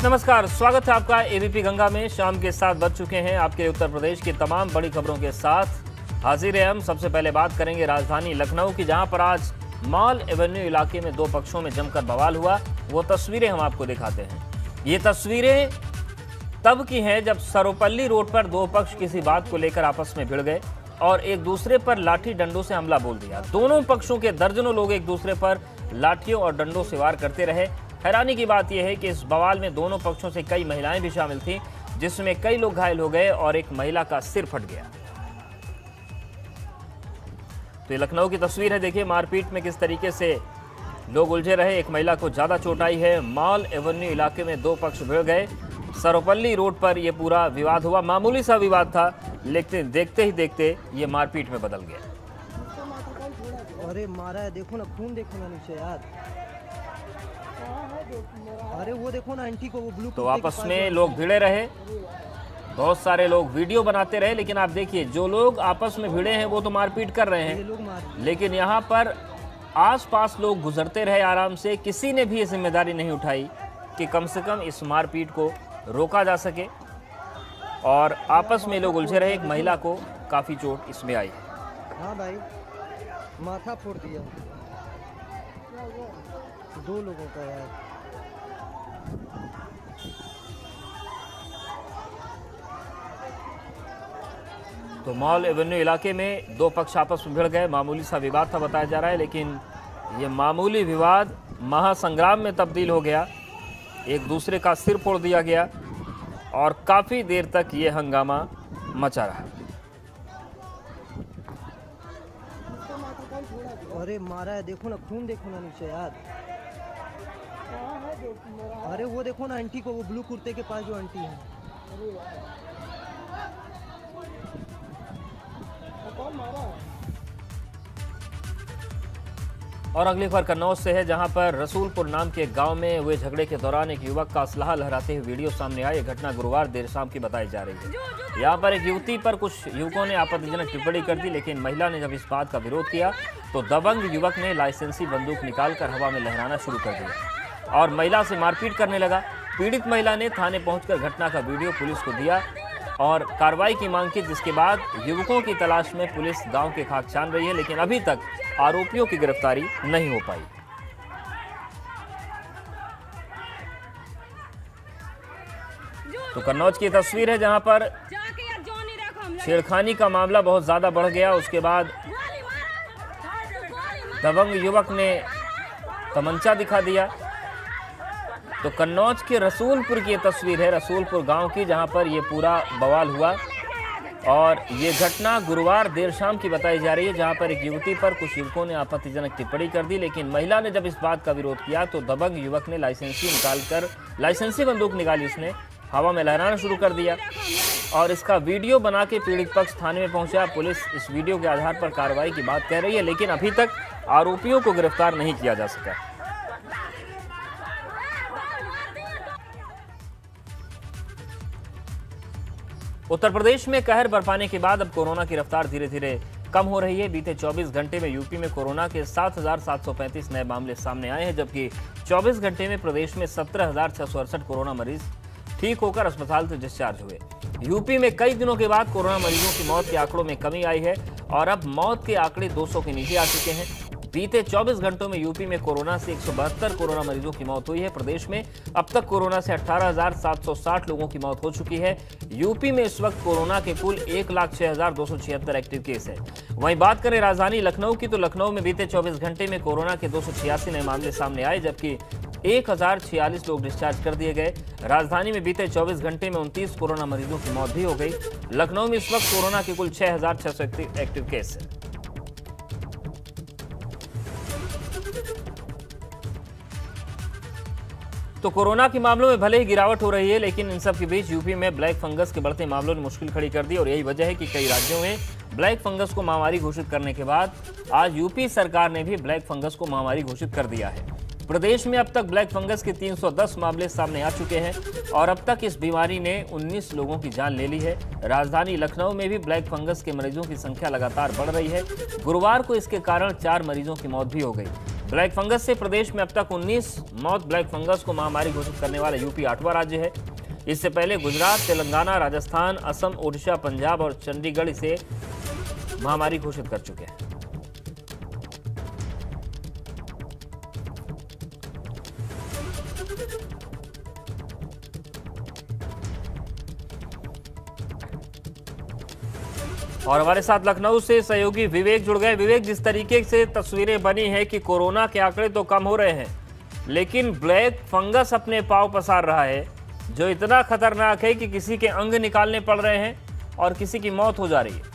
नमस्कार, स्वागत है आपका एबीपी गंगा में। शाम के 7 बज चुके हैं। आपके उत्तर प्रदेश की तमाम बड़ी खबरों के साथ हाजिर हैं हम। सबसे पहले बात करेंगे राजधानी लखनऊ की, जहां पर आज मॉल एवेन्यू इलाके में दो पक्षों में जमकर बवाल हुआ। वो तस्वीरें हम आपको दिखाते हैं। ये तस्वीरें तब की हैं जब सर्वपल्ली रोड पर दो पक्ष किसी बात को लेकर आपस में भिड़ गए और एक दूसरे पर लाठी डंडों से हमला बोल दिया। दोनों पक्षों के दर्जनों लोग एक दूसरे पर लाठियों और डंडों से वार करते रहे। हैरानी की बात यह है कि इस बवाल में दोनों पक्षों से कई महिलाएं भी शामिल थीं, जिसमें कई लोग घायल हो गए और एक महिला का सिर फट गया। तो ये लखनऊ की तस्वीर है। देखिए मारपीट में किस तरीके से लोग उलझे रहे। एक महिला को ज्यादा चोट आई है। मॉल एवेन्यू इलाके में दो पक्ष भिड़ गए। सर्वपल्ली रोड पर यह पूरा विवाद हुआ। मामूली सा विवाद था, लेकिन देखते ही देखते ये मारपीट में बदल गया। अरे मारा है, देखो ना, खून देखो ना नीचे यार। अरे वो देखो ना आंटी को, वो ब्लू। तो आपस में लोग भिड़े रहे, बहुत सारे लोग वीडियो बनाते रहे, लेकिन आप देखिए जो लोग आपस में भिड़े हैं वो तो मारपीट कर रहे हैं, लेकिन यहाँ पर आसपास लोग गुजरते रहे आराम से। किसी ने भी ये जिम्मेदारी नहीं उठाई कि कम से कम इस मारपीट को रोका जा सके, और आपस में लोग उलझे रहे। एक महिला को काफी चोट इसमें आई। हाँ भाई, माथा फोड़ दिया दो लोगों का यार। तो मॉल एवेन्यू इलाके में दो पक्ष आपस में भिड़ गए। मामूली सा विवाद था बताया जा रहा है, लेकिन ये मामूली विवाद महासंग्राम में तब्दील हो गया। एक दूसरे का सिर फोड़ दिया गया और काफी देर तक ये हंगामा मचा रहा। अरे मारा है, देखो ना, खून देखो ना नीचे यार। अरे वो देखो ना आंटी को, वो ब्लू कुर्ते के पास जो आंटी है। कौन मारा है? और अगली खबर कन्नौज से है, जहां पर रसूलपुर नाम के गांव में हुए झगड़े के दौरान एक युवक का असलहा लहराते हुए वीडियो सामने आया। घटना गुरुवार देर शाम की बताई जा रही है। यहां पर एक युवती पर कुछ युवकों ने आपत्तिजनक टिप्पणी कर दी, लेकिन महिला ने जब इस बात का विरोध किया तो दबंग युवक ने लाइसेंसी बंदूक निकालकर हवा में लहराना शुरू कर दिया और महिला से मारपीट करने लगा। पीड़ित महिला ने थाने पहुंचकर घटना का वीडियो पुलिस को दिया और कार्रवाई की मांग की, जिसके बाद युवकों की तलाश में पुलिस गांव के खाक छान रही है, लेकिन अभी तक आरोपियों की गिरफ्तारी नहीं हो पाई। तो कन्नौज की तस्वीर है, जहां पर छेड़खानी का मामला बहुत ज्यादा बढ़ गया। उसके बाद दबंग युवक ने तमंचा दिखा दिया। तो कन्नौज के रसूलपुर की तस्वीर है, रसूलपुर गांव की, जहां पर ये पूरा बवाल हुआ और ये घटना गुरुवार देर शाम की बताई जा रही है, जहां पर एक युवती पर कुछ युवकों ने आपत्तिजनक टिप्पणी कर दी, लेकिन महिला ने जब इस बात का विरोध किया तो दबंग युवक ने लाइसेंसी बंदूक निकाली, उसने हवा में लहराना शुरू कर दिया और इसका वीडियो बना के पीड़ित पक्ष थाने में पहुंचा। पुलिस इस वीडियो के आधार पर कार्रवाई की बात कह रही है, लेकिन अभी तक आरोपियों को गिरफ्तार नहीं किया जा सका। उत्तर प्रदेश में कहर बरपाने के बाद अब कोरोना की रफ्तार धीरे धीरे कम हो रही है। बीते 24 घंटे में यूपी में कोरोना के 7,735 नए मामले सामने आए हैं, जबकि 24 घंटे में प्रदेश में 17,668 कोरोना मरीज ठीक होकर अस्पताल से डिस्चार्ज हुए। यूपी में कई दिनों के बाद कोरोना मरीजों की मौत के आंकड़ों में कमी आई है और अब मौत के आंकड़े 200 के नीचे आ चुके हैं। बीते 24 घंटों में यूपी में कोरोना से 172 कोरोना मरीजों की मौत हुई है। प्रदेश में अब तक कोरोना से 18,760 लोगों की मौत हो चुकी है। यूपी में इस वक्त कोरोना के कुल 1,06,276 एक्टिव केस है। वहीं बात करें राजधानी लखनऊ की, तो लखनऊ में बीते 24 घंटे में कोरोना के 286 नए मामले सामने आए, जबकि 1,046 लोग डिस्चार्ज कर दिए गए। राजधानी में बीते 24 घंटे में 29 कोरोना मरीजों की मौत भी हो गई। लखनऊ में इस वक्त कोरोना के कुल 6,600 एक्टिव केस है। तो कोरोना के मामलों में भले ही गिरावट हो रही है, लेकिन इन सब के बीच यूपी में ब्लैक फंगस के बढ़ते मामलों ने मुश्किल खड़ी कर दी और यही वजह है कि कई राज्यों में ब्लैक फंगस को महामारी घोषित करने के बाद आज यूपी सरकार ने भी ब्लैक फंगस को महामारी घोषित कर दिया है। प्रदेश में अब तक ब्लैक फंगस के 310 मामले सामने आ चुके हैं और अब तक इस बीमारी ने 19 लोगों की जान ले ली है। राजधानी लखनऊ में भी ब्लैक फंगस के मरीजों की संख्या लगातार बढ़ रही है। गुरुवार को इसके कारण 4 मरीजों की मौत भी हो गई। ब्लैक फंगस से प्रदेश में अब तक 19 मौत। ब्लैक फंगस को महामारी घोषित करने वाला यूपी 8वां राज्य है। इससे पहले गुजरात, तेलंगाना, राजस्थान, असम, ओडिशा, पंजाब और चंडीगढ़ इसे महामारी घोषित कर चुके हैं। और हमारे साथ लखनऊ से सहयोगी विवेक जुड़ गए। विवेक, जिस तरीके से तस्वीरें बनी हैं कि कोरोना के आंकड़े तो कम हो रहे हैं, लेकिन ब्लैक फंगस अपने पांव पसार रहा है, जो इतना खतरनाक है कि किसी के अंग निकालने पड़ रहे हैं और किसी की मौत हो जा रही है।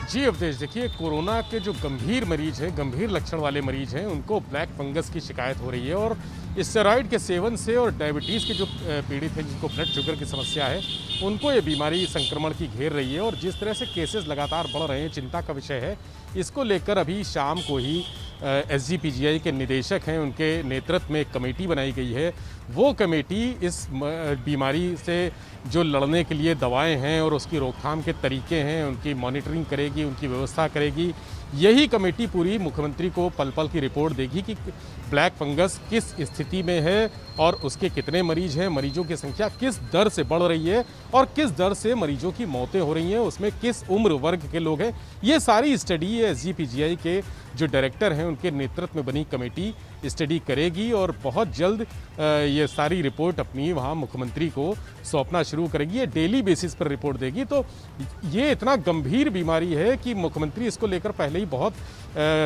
जी अवधेश, देखिए कोरोना के जो गंभीर मरीज हैं, गंभीर लक्षण वाले मरीज हैं, उनको ब्लैक फंगस की शिकायत हो रही है और स्टेरॉइड के सेवन से और डायबिटीज़ के जो पीड़ित हैं, जिनको ब्लड शुगर की समस्या है, उनको ये बीमारी संक्रमण की घेर रही है। और जिस तरह से केसेस लगातार बढ़ रहे हैं, चिंता का विषय है। इसको लेकर अभी शाम को ही SGPGI के निदेशक हैं, उनके नेतृत्व में एक कमेटी बनाई गई है। वो कमेटी इस बीमारी से जो लड़ने के लिए दवाएं हैं और उसकी रोकथाम के तरीके हैं, उनकी मॉनिटरिंग करेगी, उनकी व्यवस्था करेगी। यही कमेटी पूरी मुख्यमंत्री को पल पल की रिपोर्ट देगी कि ब्लैक फंगस किस स्थिति में है और उसके कितने मरीज हैं, मरीजों की संख्या किस दर से बढ़ रही है और किस दर से मरीजों की मौतें हो रही हैं, उसमें किस उम्र वर्ग के लोग हैं। ये सारी स्टडी SGPGI के जो डायरेक्टर हैं, उनके नेतृत्व में बनी कमेटी स्टडी करेगी और बहुत जल्द ये सारी रिपोर्ट अपनी वहाँ मुख्यमंत्री को सौंपना शुरू करेगी। ये डेली बेसिस पर रिपोर्ट देगी। तो ये इतना गंभीर बीमारी है कि मुख्यमंत्री इसको लेकर पहले ही बहुत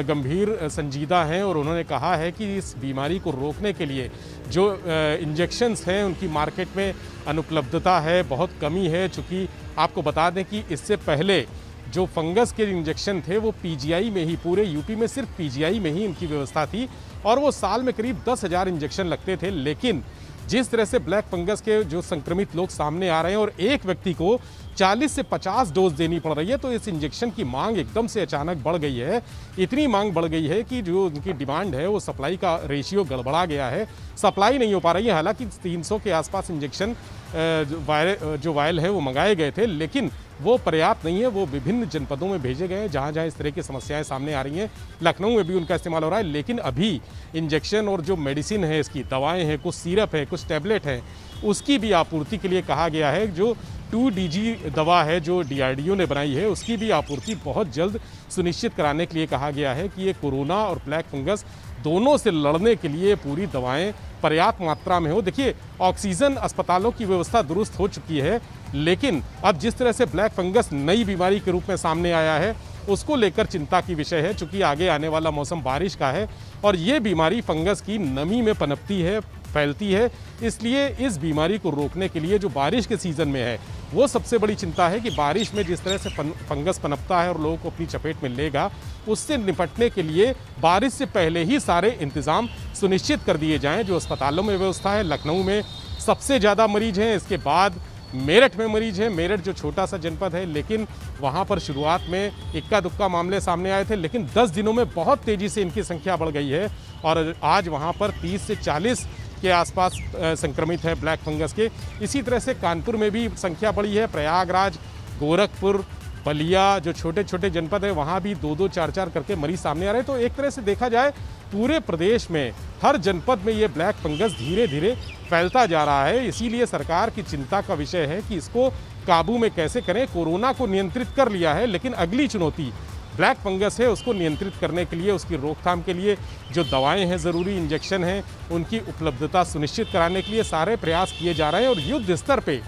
गंभीर संजीदा हैं और उन्होंने कहा है कि इस बीमारी को रोकने के लिए जो इंजेक्शंस हैं, उनकी मार्केट में अनुपलब्धता है, बहुत कमी है। चूँकि आपको बता दें कि इससे पहले जो फंगस के इंजेक्शन थे वो PGI में ही, पूरे यूपी में सिर्फ PGI में ही इनकी व्यवस्था थी और वो साल में करीब 10,000 इंजेक्शन लगते थे। लेकिन जिस तरह से ब्लैक फंगस के जो संक्रमित लोग सामने आ रहे हैं और एक व्यक्ति को 40 से 50 डोज देनी पड़ रही है, तो इस इंजेक्शन की मांग एकदम से अचानक बढ़ गई है। इतनी मांग बढ़ गई है कि जो उनकी डिमांड है वो सप्लाई का रेशियो गड़बड़ा गया है, सप्लाई नहीं हो पा रही है। हालांकि 300 के आसपास इंजेक्शन जो वायल है वो मंगाए गए थे, लेकिन वो पर्याप्त नहीं है। वो विभिन्न जनपदों में भेजे गए हैं जहाँ जहाँ इस तरह की समस्याएं सामने आ रही हैं। लखनऊ में भी उनका इस्तेमाल हो रहा है, लेकिन अभी इंजेक्शन और जो मेडिसिन है, इसकी दवाएं हैं, कुछ सिरप है, कुछ टैबलेट है, उसकी भी आपूर्ति के लिए कहा गया है। जो 2DG दवा है जो DRDO ने बनाई है, उसकी भी आपूर्ति बहुत जल्द सुनिश्चित कराने के लिए कहा गया है कि ये कोरोना और ब्लैक फंगस दोनों से लड़ने के लिए पूरी दवाएं पर्याप्त मात्रा में हो। देखिए, ऑक्सीजन अस्पतालों की व्यवस्था दुरुस्त हो चुकी है, लेकिन अब जिस तरह से ब्लैक फंगस नई बीमारी के रूप में सामने आया है, उसको लेकर चिंता की विषय है। चूँकि आगे आने वाला मौसम बारिश का है और ये बीमारी फंगस की नमी में पनपती है, फैलती है। इसलिए इस बीमारी को रोकने के लिए जो बारिश के सीज़न में है, वो सबसे बड़ी चिंता है कि बारिश में जिस तरह से फंगस पनपता है और लोगों को अपनी चपेट में लेगा, उससे निपटने के लिए बारिश से पहले ही सारे इंतज़ाम सुनिश्चित कर दिए जाएं। जो अस्पतालों में व्यवस्था है, लखनऊ में सबसे ज़्यादा मरीज हैं, इसके बाद मेरठ में मरीज हैं। मेरठ जो छोटा सा जनपद है, लेकिन वहाँ पर शुरुआत में इक्का दुक्का मामले सामने आए थे, लेकिन 10 दिनों में बहुत तेज़ी से इनकी संख्या बढ़ गई है और आज वहाँ पर 30 से 40 के आसपास संक्रमित है ब्लैक फंगस के। इसी तरह से कानपुर में भी संख्या बढ़ी है। प्रयागराज, गोरखपुर, बलिया, जो छोटे छोटे जनपद है, वहाँ भी 2-2, 4-4 करके मरीज सामने आ रहे हैं। तो एक तरह से देखा जाए, पूरे प्रदेश में हर जनपद में ये ब्लैक फंगस धीरे धीरे फैलता जा रहा है। इसीलिए सरकार की चिंता का विषय है कि इसको काबू में कैसे करें। कोरोना को नियंत्रित कर लिया है, लेकिन अगली चुनौती ब्लैक फंगस है, उसको नियंत्रित करने के लिए, उसकी रोकथाम के लिए जो दवाएं हैं, ज़रूरी इंजेक्शन हैं, उनकी उपलब्धता सुनिश्चित कराने के लिए सारे प्रयास किए जा रहे हैं। और युद्ध स्तर पे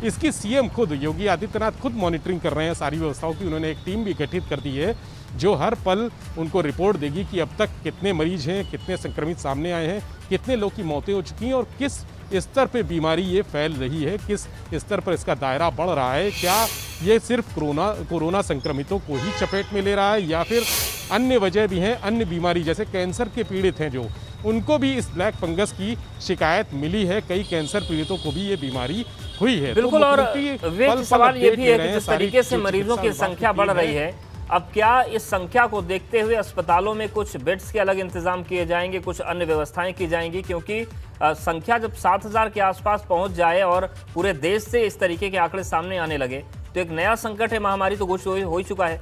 इसकी CM खुद, योगी आदित्यनाथ खुद मॉनिटरिंग कर रहे हैं सारी व्यवस्थाओं की। उन्होंने एक टीम भी गठित कर दी है जो हर पल उनको रिपोर्ट देगी कि अब तक कितने मरीज हैं, कितने संक्रमित सामने आए हैं, कितने लोग की मौतें हो चुकी हैं और किस स्तर पे बीमारी ये फैल रही है, किस स्तर पर इसका दायरा बढ़ रहा है। क्या ये सिर्फ कोरोना संक्रमितों को ही चपेट में ले रहा है या फिर अन्य वजह भी हैं, अन्य बीमारी जैसे कैंसर के पीड़ित हैं जो, उनको भी इस ब्लैक फंगस की शिकायत मिली है। कई कैंसर पीड़ितों को भी ये बीमारी हुई है। बिल्कुल। तो और सवाल ये भी है कि जिस तरीके से मरीजों की संख्या बढ़ रही है, अब क्या इस संख्या को देखते हुए अस्पतालों में कुछ बेड्स के अलग इंतजाम किए जाएंगे, कुछ अन्य व्यवस्थाएं की जाएंगी? क्योंकि संख्या जब 7,000 के आसपास पहुंच जाए और पूरे देश से इस तरीके के आंकड़े सामने आने लगे, तो एक नया संकट है, महामारी तो घोषित हो ही चुका है।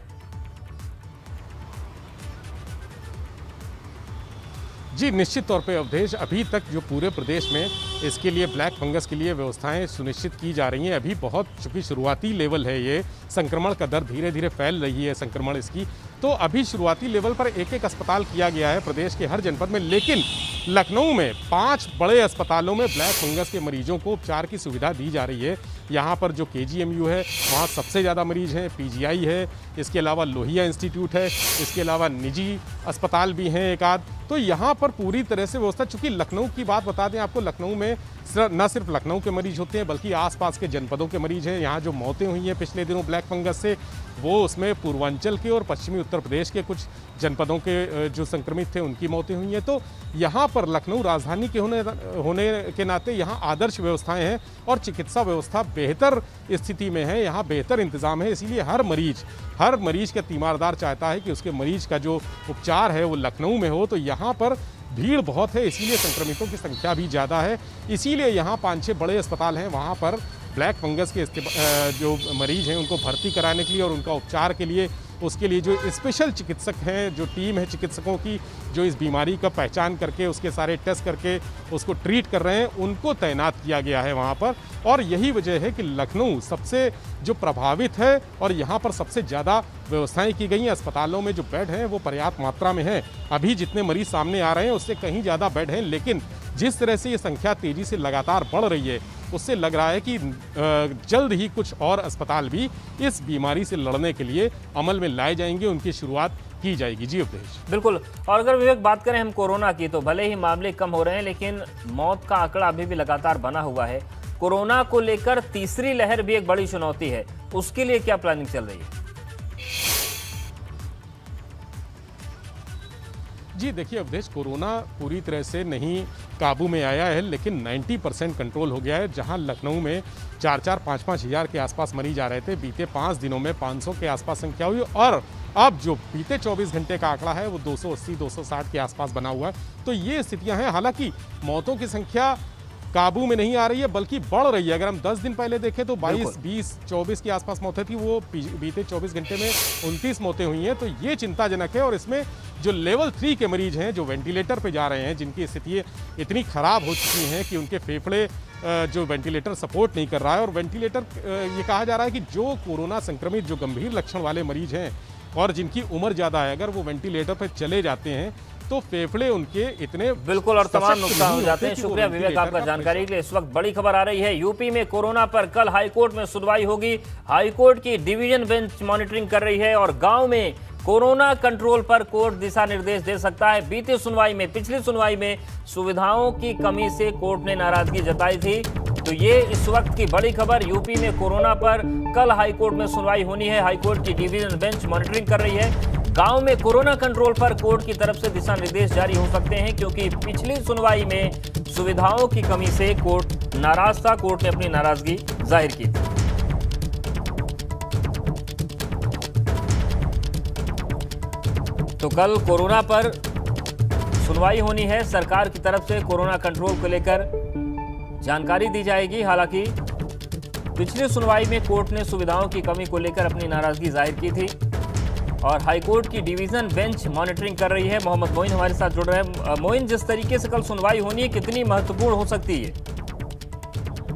जी, निश्चित तौर पे अवधेश, अभी तक जो पूरे प्रदेश में इसके लिए ब्लैक फंगस के लिए व्यवस्थाएं सुनिश्चित की जा रही हैं। अभी बहुत चूंकि शुरुआती लेवल है, ये संक्रमण का दर धीरे धीरे फैल रही है संक्रमण इसकी, तो अभी शुरुआती लेवल पर एक एक अस्पताल किया गया है प्रदेश के हर जनपद में। लेकिन लखनऊ में 5 बड़े अस्पतालों में ब्लैक फंगस के मरीजों को उपचार की सुविधा दी जा रही है। यहाँ पर जो KGMU है वहाँ सबसे ज़्यादा मरीज हैं, PGI है, इसके अलावा लोहिया इंस्टीट्यूट है, इसके अलावा निजी अस्पताल भी हैं एक आध। तो यहाँ पर पूरी तरह से व्यवस्था, चूंकि लखनऊ की बात बता दें आपको, लखनऊ में न सिर्फ लखनऊ के मरीज होते हैं बल्कि आसपास के जनपदों के मरीज हैं। यहाँ जो मौतें हुई हैं पिछले दिनों ब्लैक फंगस से, वो उसमें पूर्वांचल के और पश्चिमी उत्तर प्रदेश के कुछ जनपदों के जो संक्रमित थे उनकी मौतें हुई हैं। तो यहाँ पर लखनऊ राजधानी के होने के नाते यहाँ आदर्श व्यवस्थाएं हैं और चिकित्सा व्यवस्था बेहतर स्थिति में है, यहाँ बेहतर इंतजाम है। इसीलिए हर मरीज का तीमारदार चाहता है कि उसके मरीज का जो उपचार है वो लखनऊ में हो। तो यहाँ पर भीड़ बहुत है, इसीलिए संक्रमितों की संख्या भी ज़्यादा है। इसीलिए यहाँ 5-6 बड़े अस्पताल हैं, वहाँ पर ब्लैक फंगस के जो मरीज हैं उनको भर्ती कराने के लिए और उनका उपचार के लिए, उसके लिए जो स्पेशल चिकित्सक हैं, जो टीम है चिकित्सकों की जो इस बीमारी का पहचान करके उसके सारे टेस्ट करके उसको ट्रीट कर रहे हैं, उनको तैनात किया गया है वहाँ पर। और यही वजह है कि लखनऊ सबसे जो प्रभावित है और यहाँ पर सबसे ज़्यादा व्यवस्थाएं की गई हैं। अस्पतालों में जो बेड हैं वो पर्याप्त मात्रा में हैं। अभी जितने मरीज सामने आ रहे हैं उससे कहीं ज़्यादा बेड हैं, लेकिन जिस तरह से ये संख्या तेज़ी से लगातार बढ़ रही है उससे लग रहा है कि जल्द ही कुछ और अस्पताल भी इस बीमारी से लड़ने के लिए अमल में लाए जाएंगे, उनकी शुरुआत की जाएगी। जी अवधेश। बिल्कुल। और अगर विवेक बात करें हम कोरोना की, तो भले ही मामले कम हो रहे हैं लेकिन मौत का आंकड़ा अभी भी लगातार बना हुआ है। कोरोना को लेकर तीसरी लहर भी एक बड़ी चुनौती है, उसके लिए क्या प्लानिंग चल रही है? जी देखिए अवधेश, कोरोना पूरी तरह से नहीं काबू में आया है, लेकिन 90% कंट्रोल हो गया है। जहां लखनऊ में 4-4, 5-5 हज़ार के आसपास मरीज आ रहे थे, बीते 5 दिनों में 500 के आसपास संख्या हुई और अब जो बीते 24 घंटे का आंकड़ा है वो 280-260 के आसपास बना हुआ है। तो ये स्थितियां हैं। हालांकि मौतों की संख्या काबू में नहीं आ रही है बल्कि बढ़ रही है। अगर हम 10 दिन पहले देखें तो 22, 20, 24 के आसपास मौतें थी, वो बीते 24 घंटे में 29 मौतें हुई हैं। तो ये चिंताजनक है। और इसमें जो लेवल 3 के मरीज हैं, जो वेंटिलेटर पे जा रहे हैं, जिनकी स्थिति इतनी खराब हो चुकी हैं कि उनके फेफड़े जो वेंटिलेटर सपोर्ट नहीं कर रहा है, और वेंटिलेटर ये कहा जा रहा है कि जो कोरोना संक्रमित जो गंभीर लक्षण वाले मरीज हैं और जिनकी उम्र ज़्यादा है, अगर वो वेंटिलेटर पर चले जाते हैं तो फेफड़े उनके इतने बिल्कुल और तमाम नुकसान हो जाते हैं। शुक्रिया विवेक आपका जानकारी के लिए। इस वक्त बड़ी खबर आ रही है, यूपी में कोरोना पर कल हाईकोर्ट में सुनवाई होगी। हाईकोर्ट की डिवीजन बेंच मॉनिटरिंग कर रही है और गांव में कोरोना कंट्रोल पर कोर्ट दिशा निर्देश दे सकता है। बीते सुनवाई में, पिछली सुनवाई में सुविधाओं की कमी से कोर्ट ने नाराजगी जताई थी। तो ये इस वक्त की बड़ी खबर, यूपी में कोरोना पर कल हाईकोर्ट में सुनवाई होनी है। हाईकोर्ट की डिवीजन बेंच मॉनिटरिंग कर रही है। गांव में कोरोना कंट्रोल पर कोर्ट की तरफ से दिशा निर्देश जारी हो सकते हैं, क्योंकि पिछली सुनवाई में सुविधाओं की कमी से कोर्ट नाराज था। कोर्ट ने अपनी नाराजगी जाहिर की थी। तो कल कोरोना पर सुनवाई होनी है। सरकार की तरफ से कोरोना कंट्रोल को लेकर जानकारी दी जाएगी। हालांकि पिछली सुनवाई में कोर्ट ने सुविधाओं की कमी को लेकर अपनी नाराजगी जाहिर की थी और हाईकोर्ट की डिवीजन बेंच मॉनिटरिंग कर रही है। मोहम्मद मोइन हमारे साथ जुड़ रहे हैं। मोइन, जिस तरीके से कल सुनवाई होनी है, कितनी महत्वपूर्ण हो सकती है?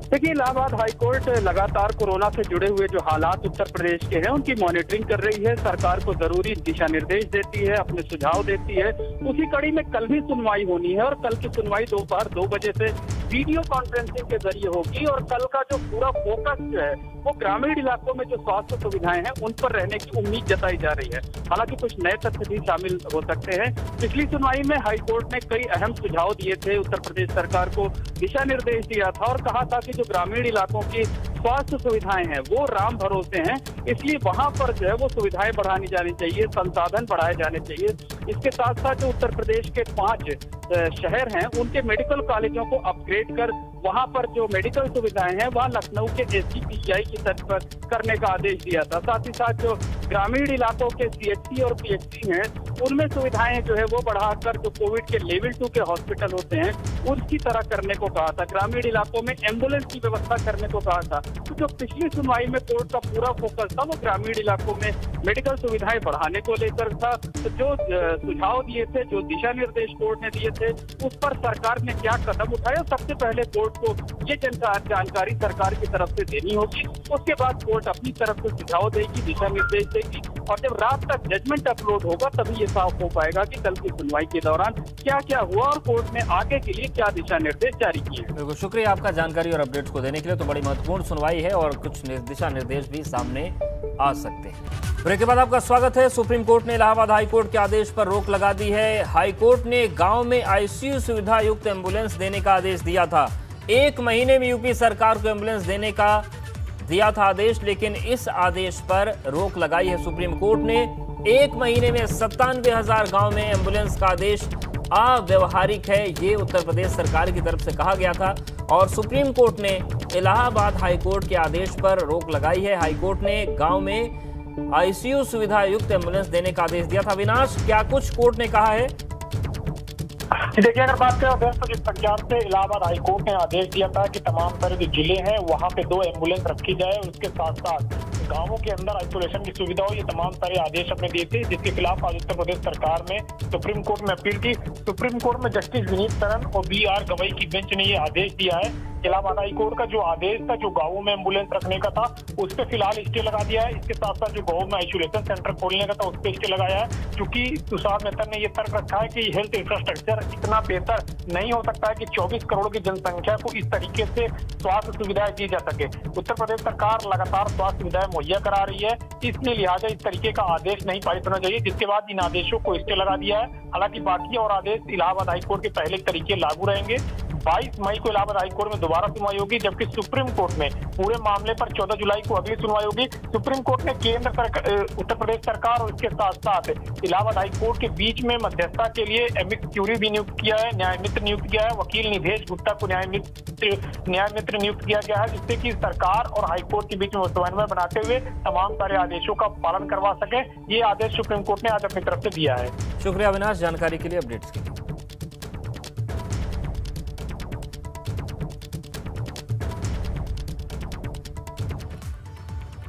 देखिए, इलाहाबाद हाईकोर्ट लगातार कोरोना से जुड़े हुए जो हालात उत्तर प्रदेश के हैं उनकी मॉनिटरिंग कर रही है, सरकार को जरूरी दिशा निर्देश देती है, अपने सुझाव देती है। उसी कड़ी में कल भी सुनवाई होनी है और कल की सुनवाई दोपहर 2 बजे से वीडियो कॉन्फ्रेंसिंग के जरिए होगी और कल का जो पूरा फोकस जो है वो ग्रामीण इलाकों में जो स्वास्थ्य सुविधाएं हैं उन पर रहने की उम्मीद जताई जा रही है। हालांकि कुछ नए तथ्य भी शामिल हो सकते हैं। पिछली सुनवाई में हाईकोर्ट ने कई अहम सुझाव दिए थे, उत्तर प्रदेश सरकार को दिशा निर्देश दिया था और कहा था कि जो ग्रामीण इलाकों की स्वास्थ्य सुविधाएं हैं वो राम भरोसे हैं, इसलिए वहां पर जो है वो सुविधाएं बढ़ानी जानी चाहिए, संसाधन बढ़ाए जाने चाहिए। इसके साथ साथ जो उत्तर प्रदेश के 5 शहर हैं उनके मेडिकल कॉलेजों को अपग्रेड कर वहां पर जो मेडिकल सुविधाएं हैं वह लखनऊ के SGPGI की तर्ज पर करने का आदेश दिया था। साथ ही साथ जो ग्रामीण इलाकों के CHC और PHC हैं उनमें सुविधाएं जो है वो बढ़ाकर जो कोविड के लेवल 2 के हॉस्पिटल होते हैं उसकी तरह करने को कहा था। ग्रामीण इलाकों में एम्बुलेंस की व्यवस्था करने को कहा था। तो जो पिछली सुनवाई में कोर्ट का पूरा फोकस था वो ग्रामीण इलाकों में मेडिकल सुविधाएं बढ़ाने को लेकर था। तो जो सुझाव दिए थे, जो दिशा निर्देश कोर्ट ने दिए थे, उस पर सरकार ने क्या कदम उठाया, सबसे पहले कोर्ट को ये जानकारी सरकार की तरफ से देनी होगी। उसके बाद कोर्ट अपनी तरफ से सुझाव देगी, दिशा निर्देश देगी और जब रात तक जजमेंट अपलोड होगा तभी ये साफ हो पाएगा कि कल की सुनवाई के दौरान क्या क्या हुआ और कोर्ट ने आगे के लिए क्या दिशा निर्देश जारी किए। बिल्कुल, शुक्रिया आपका जानकारी और अपडेट्स को देने के लिए। तो बड़ी महत्वपूर्ण सुनवाई है और कुछ दिशा निर्देश भी सामने आ सकते हैं। ब्रेक के बाद आपका स्वागत है। सुप्रीम कोर्ट ने इलाहाबाद हाई कोर्ट के आदेश पर रोक लगा दी है। हाई कोर्ट ने गांव में ICU सुविधा युक्त एम्बुलेंस देने का आदेश दिया था। 1 महीने में यूपी सरकार को एम्बुलेंस देने का दिया था आदेश, लेकिन इस आदेश पर रोक लगाई है सुप्रीम कोर्ट ने। 1 महीने में 97,000 गांव में एम्बुलेंस का आदेश अव्यवहारिक है, ये उत्तर प्रदेश सरकार की तरफ से कहा गया था और सुप्रीम कोर्ट ने इलाहाबाद हाई कोर्ट के आदेश पर रोक लगाई है। हाई कोर्ट ने गांव में ICU सुविधा युक्त एम्बुलेंस देने का आदेश दिया था। विनाश, क्या कुछ कोर्ट ने कहा है? देखिए, अगर बात करें तो जिस प्रकार से इलाहाबाद हाई कोर्ट ने आदेश दिया था कि तमाम सारे जो जिले हैं वहां पे 2 एम्बुलेंस रखी जाए और उसके साथ साथ गांवों के अंदर आइसोलेशन की सुविधा हो, ये तमाम सारे आदेश अपने दिए थे, जिसके खिलाफ आज उत्तर प्रदेश सरकार ने सुप्रीम कोर्ट में अपील की। सुप्रीम कोर्ट में जस्टिस विनीत सरन और BR गवई की बेंच ने ये आदेश दिया है। इलाहाबाद हाई कोर्ट का जो आदेश था, जो गांवों में एम्बुलेंस रखने का था, उस पर फिलहाल स्टे लगा दिया है। इसके साथ साथ जो गांवों में आइसोलेशन सेंटर खोलने का था, उस पर स्टे लगाया है, क्योंकि तुषार मेहता ने यह तर्क रखा है कि हेल्थ इंफ्रास्ट्रक्चर इतना बेहतर नहीं हो सकता है कि 24 करोड़ की जनसंख्या को इस तरीके से स्वास्थ्य सुविधाएं दी जा सके। उत्तर प्रदेश सरकार लगातार स्वास्थ्य सुविधाएं मुहैया करा रही है, इसलिए लिहाजा इस तरीके का आदेश नहीं पारित होना चाहिए, जिसके बाद इन आदेशों को स्टे लगा दिया है। हालांकि बाकी और आदेश इलाहाबाद हाईकोर्ट के पहले तरीके लागू रहेंगे। 22 मई को इलाहाबाद हाईकोर्ट में दोबारा सुनवाई होगी, जबकि सुप्रीम कोर्ट में पूरे मामले पर 14 जुलाई को अगली सुनवाई होगी। सुप्रीम कोर्ट ने केंद्र सरकार, उत्तर प्रदेश सरकार और इसके साथ साथ इलाहाबाद हाईकोर्ट के बीच में मध्यस्थता के लिए एमिक क्यूरी भी नियुक्त किया है, न्याय मित्र नियुक्त किया है। वकील निधेश गुप्ता को न्याय मित्र नियुक्त किया गया है, जिससे कि सरकार और हाईकोर्ट के बीच में समन्वय बनाते हुए तमाम सारे आदेशों का पालन करवा सके। ये आदेश सुप्रीम कोर्ट ने आज अपनी तरफ से दिया है। शुक्रिया अविनाश, जानकारी के लिए, अपडेट्स के लिए।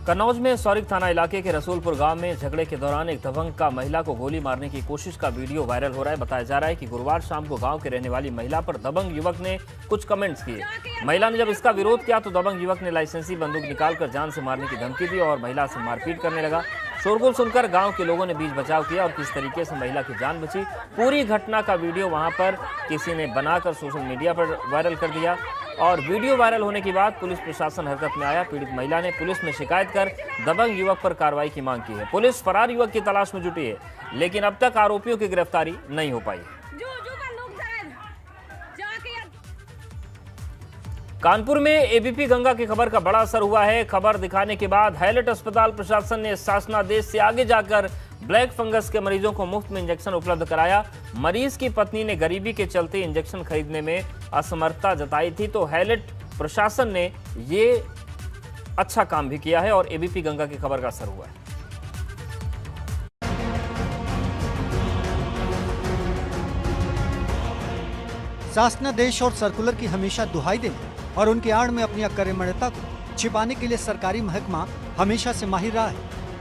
कन्नौज में सौरिक थाना इलाके के रसूलपुर गांव में झगड़े के दौरान एक दबंग का महिला को गोली मारने की कोशिश का वीडियो वायरल हो रहा है। बताया जा रहा है कि गुरुवार शाम को गांव के रहने वाली महिला पर दबंग युवक ने कुछ कमेंट्स किए। महिला ने जब इसका विरोध किया तो दबंग युवक ने लाइसेंसी बंदूक निकालकर जान से मारने की धमकी दी और महिला से मारपीट करने लगा। शोरगुल सुनकर गांव के लोगों ने बीच बचाव किया और किस तरीके से महिला की जान बची, पूरी घटना का वीडियो वहां पर किसी ने बनाकर सोशल मीडिया पर वायरल कर दिया और वीडियो वायरल होने के बाद पुलिस प्रशासन हरकत में आया। पीड़ित महिला ने पुलिस में शिकायत कर दबंग युवक पर कार्रवाई की मांग की है। पुलिस फरार युवक की तलाश में जुटी है, लेकिन अब तक आरोपियों की गिरफ्तारी नहीं हो पाई। कानपुर में एबीपी गंगा की खबर का बड़ा असर हुआ है। खबर दिखाने के बाद हैलेट अस्पताल प्रशासन ने शासनादेश से आगे जाकर ब्लैक फंगस के मरीजों को मुफ्त में इंजेक्शन उपलब्ध कराया। मरीज की पत्नी ने गरीबी के चलते इंजेक्शन खरीदने में असमर्थता जताई थी, तो हैलेट प्रशासन ने ये अच्छा काम भी किया है और एबीपी गंगा की खबर का असर हुआ है। शासनादेश और सर्कुलर की हमेशा दुहाई देने और उनकी आड़ में अपनी अकर्मण्यता को छिपाने के लिए सरकारी महकमा हमेशा से माहिर रहा है,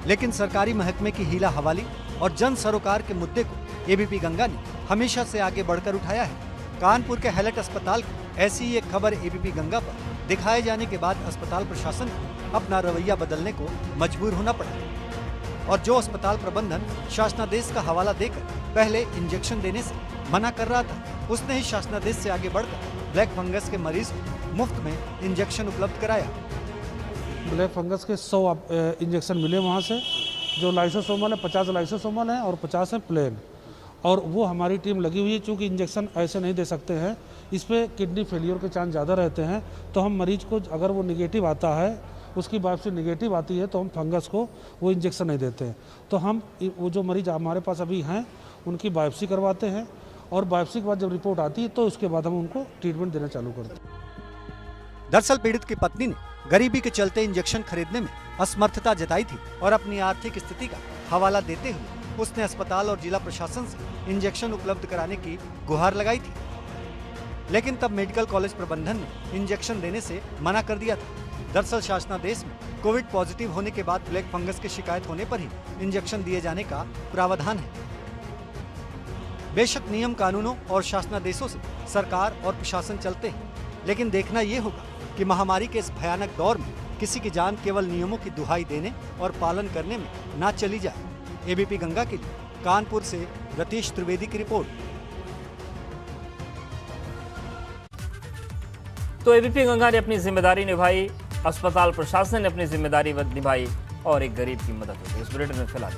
लेकिन सरकारी महकमे की हीला हवाली और जन सरोकार के मुद्दे को एबीपी गंगा ने हमेशा से आगे बढ़कर उठाया है। कानपुर के हैलेट अस्पताल की ऐसी एक खबर एबीपी गंगा पर दिखाए जाने के बाद अस्पताल प्रशासन को अपना रवैया बदलने को मजबूर होना पड़ा और जो अस्पताल प्रबंधन शासनादेश का हवाला देकर पहले इंजेक्शन देने से मना कर रहा था, उसने ही शासनादेश से आगे बढ़कर ब्लैक फंगस के मरीज को मुफ्त में इंजेक्शन उपलब्ध कराया। ब्लैक फंगस के 100 इंजेक्शन मिले वहाँ से, जो लाइसोसोमल है 50 लाइसोसोमल है और 50 है प्लेन, और वो हमारी टीम लगी हुई है। चूँकि इंजेक्शन ऐसे नहीं दे सकते हैं, इस पर किडनी फेलियर के चांस ज़्यादा रहते हैं, तो हम मरीज को अगर वो निगेटिव आता है, उसकी बायोप्सी निगेटिव आती है, तो हम फंगस को वो इंजेक्शन नहीं देते हैं। तो हम वो जो मरीज हमारे पास अभी हैं उनकी बायोप्सी करवाते हैं और बायोप्सी के बाद जब रिपोर्ट आती है तो उसके बाद हम उनको ट्रीटमेंट देना चालू करते हैं। दरअसल पीड़ित की पत्नी ने गरीबी के चलते इंजेक्शन खरीदने में असमर्थता जताई थी और अपनी आर्थिक स्थिति का हवाला देते हुए उसने अस्पताल और जिला प्रशासन से इंजेक्शन उपलब्ध कराने की गुहार लगाई थी। लेकिन तब मेडिकल कॉलेज प्रबंधन ने इंजेक्शन देने से मना कर दिया था। दरअसल शासनादेश में कोविड पॉजिटिव होने के बाद ब्लैक फंगस की शिकायत होने पर ही इंजेक्शन दिए जाने का प्रावधान है। बेशक नियम कानूनों और शासनादेशों से सरकार और प्रशासन चलते हैं, लेकिन देखना ये होगा कि महामारी के इस भयानक दौर में किसी की जान केवल नियमों की दुहाई देने और पालन करने में ना चली जाए। एबीपी गंगा के लिए कानपुर से रतीश त्रिवेदी की रिपोर्ट। तो एबीपी गंगा ने अपनी जिम्मेदारी निभाई, अस्पताल प्रशासन ने अपनी जिम्मेदारी निभाई और एक गरीब की मदद हुई। इस बुलेटिन में फिलहाल